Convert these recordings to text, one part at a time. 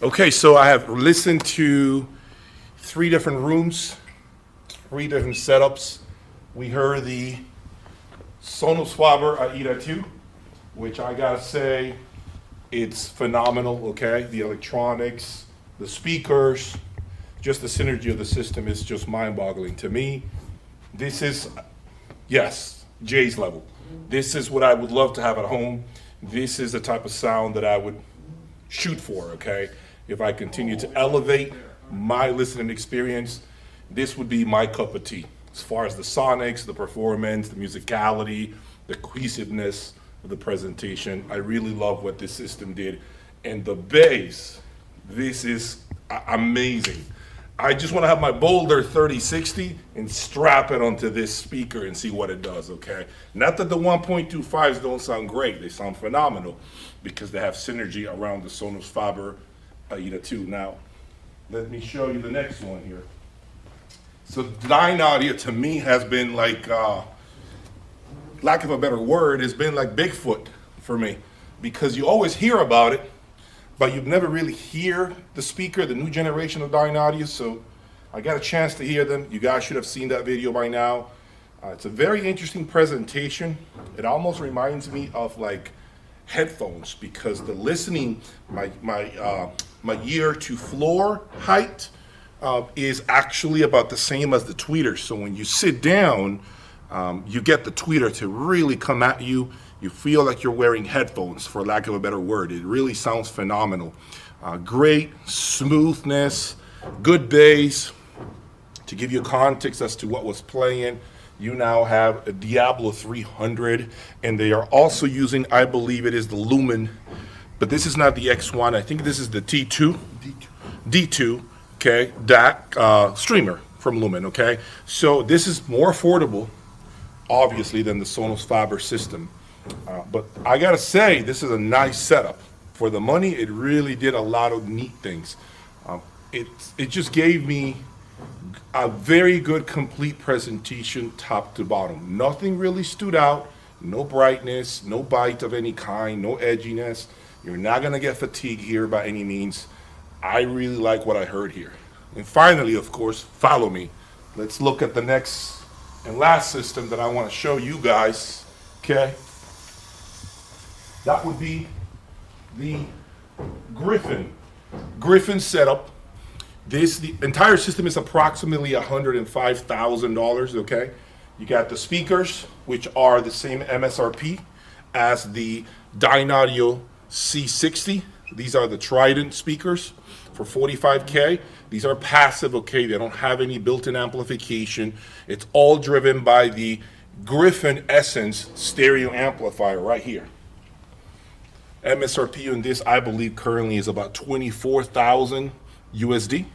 Okay, so I have listened to 3 different rooms, 3 different setups. We heard the Sonus Faber Aida II, which I gotta say, it's phenomenal, okay? The electronics, the speakers, just the synergy of the system is just mind-boggling to me. This is, yes, Jay's level. This is what I would love to have at home. This is the type of sound that I would shoot for, okay? If I continue to elevate my listening experience, this would be my cup of tea. As far as the sonics, the performance, the musicality, the cohesiveness of the presentation, I really love what this system did. And the bass, this is amazing. I just want to have my Boulder 3060 and strap it onto this speaker and see what it does, okay? Not that the 1.25s don't sound great, they sound phenomenal because they have synergy around the Sonus Faber Aida II. Now, let me show you the next one here. So Dynaudio to me has been like, lack of a better word, has been like Bigfoot for me because you always hear about it, but you've never really hear the speaker, the new generation of Dynaudio, so I got a chance to hear them. You guys should have seen that video by now. It's a very interesting presentation. It almost reminds me of like headphones because the listening, my ear to floor height is actually about the same as the tweeter. So when you sit down, you get the tweeter to really come at you. You feel like you're wearing headphones, for lack of a better word. It really sounds phenomenal. Great smoothness, good bass. To give you context as to what was playing, you now have a Diablo 300, and they are also using, I believe it is the Lumen, but this is not the X1. I think this is the T2, D2, okay, DAC streamer from Lumen, okay? So this is more affordable, obviously, than the Sonus Faber system. But I gotta say, this is a nice setup. For the money, it really did a lot of neat things. It just gave me a very good complete presentation top to bottom. Nothing really stood out, no brightness, no bite of any kind, no edginess. You're not gonna get fatigued here by any means. I really like what I heard here. And finally, of course, follow me. Let's look at the next and last system that I wanna show you guys, okay? That would be the Gryphon setup. The entire system is approximately $105,000, okay? You got the speakers, which are the same MSRP as the Dynaudio C60. These are the Trident speakers for $45K. These are passive, okay? They don't have any built-in amplification. It's all driven by the Gryphon Essence stereo amplifier right here. MSRP on this, I believe, currently is about 24,000 USD.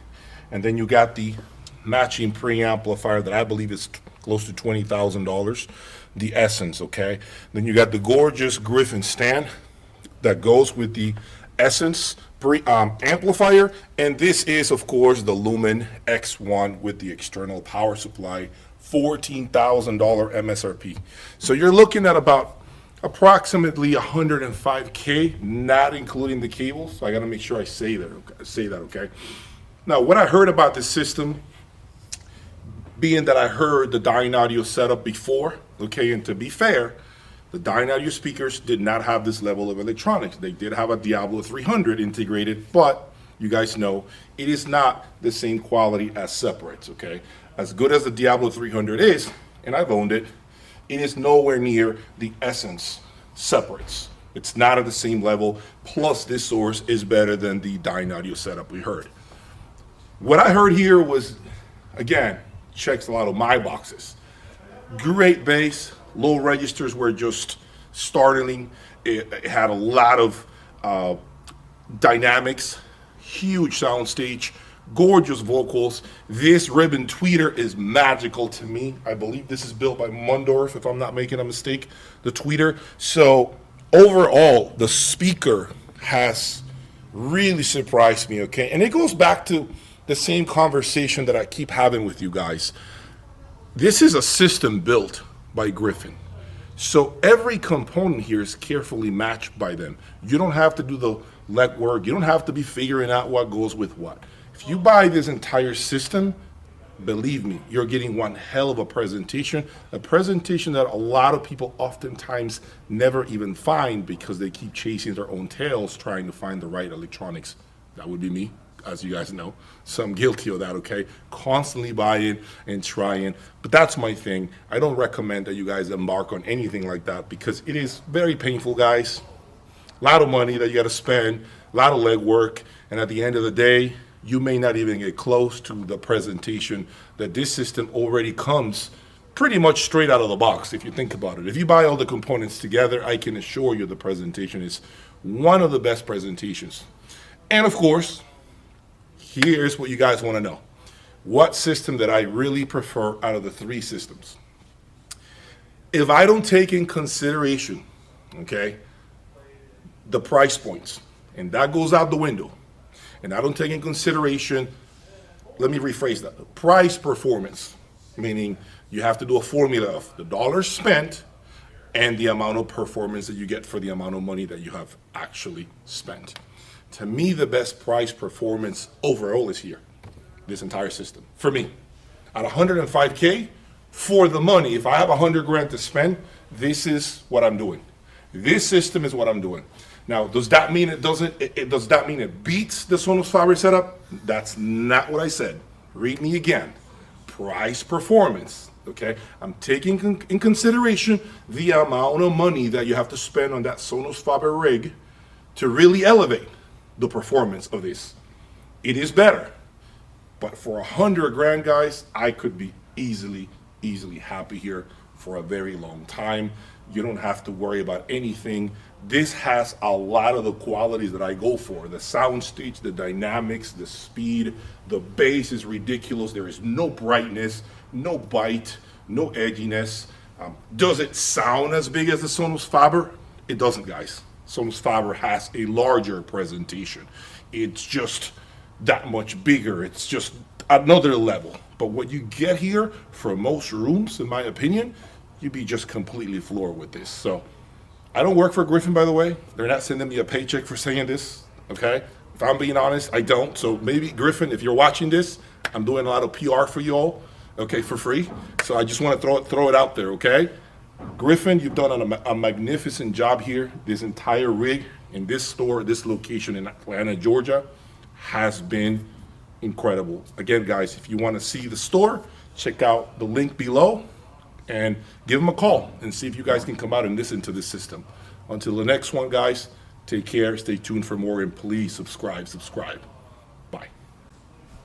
And then you got the matching preamplifier that I believe is close to $20,000, the Essence, okay? Then you got the gorgeous Gryphon stand that goes with the Essence amplifier. And this is, of course, the Lumen X1 with the external power supply, $14,000 MSRP. So you're looking at about approximately 105K, not including the cables. So I got to make sure I say that, okay? Now, what I heard about this system, being that I heard the Dynaudio setup before, okay, and to be fair, the Dynaudio speakers did not have this level of electronics. They did have a Diablo 300 integrated, but you guys know it is not the same quality as separates, okay? As good as the Diablo 300 is, and I've owned it, it is nowhere near the Essence separates. It's not at the same level, plus this source is better than the Dynaudio setup we heard. What I heard here was, again, checks a lot of my boxes. Great bass, low registers were just startling. It had a lot of dynamics, huge soundstage, gorgeous vocals. This ribbon tweeter is magical to me. I believe this is built by Mundorf, if I'm not making a mistake, the tweeter. So overall, the speaker has really surprised me, okay? And it goes back to the same conversation that I keep having with you guys. This is a system built by Gryphon. So every component here is carefully matched by them. You don't have to do the legwork. You don't have to be figuring out what goes with what. If you buy this entire system, believe me, you're getting one hell of a presentation that a lot of people oftentimes never even find because they keep chasing their own tails trying to find the right electronics. That would be me, as you guys know. So I'm guilty of that, okay? Constantly buying and trying. But that's my thing. I don't recommend that you guys embark on anything like that because it is very painful, guys. A lot of money that you got to spend, a lot of legwork, and at the end of the day, you may not even get close to the presentation that this system already comes pretty much straight out of the box, if you think about it. If you buy all the components together, I can assure you the presentation is one of the best presentations. And of course, here's what you guys want to know. What system that I really prefer out of the three systems? If I don't take in consideration, okay, the price points, and that goes out the window, and I don't take in consideration, let me rephrase that, price performance, meaning you have to do a formula of the dollars spent and the amount of performance that you get for the amount of money that you have actually spent. To me, the best price performance overall is here, this entire system. For me, at 105K, for the money, if I have 100 grand to spend, this is what I'm doing. This system is what I'm doing. Now, does that mean does that mean it beats the Sonus Faber setup? That's not what I said. Read me again. Price performance. Okay, I'm taking in consideration the amount of money that you have to spend on that Sonus Faber rig to really elevate the performance of this. It is better, but for 100 grand, guys, I could be easily happy here for a very long time. You don't have to worry about anything. This has a lot of the qualities that I go for. The sound stage, the dynamics, the speed, the bass is ridiculous. There is no brightness, no bite, no edginess. Does it sound as big as the Sonus Faber? It doesn't, guys. Sonus Faber has a larger presentation. It's just that much bigger. It's just another level. But what you get here for most rooms, in my opinion, you'd be just completely floored with this. So I don't work for Gryphon, by the way. They're not sending me a paycheck for saying this, okay? If I'm being honest, I don't. So maybe, Gryphon, if you're watching this, I'm doing a lot of PR for you all, okay, for free. So I just want to throw it out there, okay? Gryphon, you've done a magnificent job here. This entire rig in this store, this location in Atlanta, Georgia, has been incredible. Again, guys, if you want to see the store, check out the link below and give them a call and see if you guys can come out and listen to this system. Until the next one, guys, take care, stay tuned for more, and please subscribe.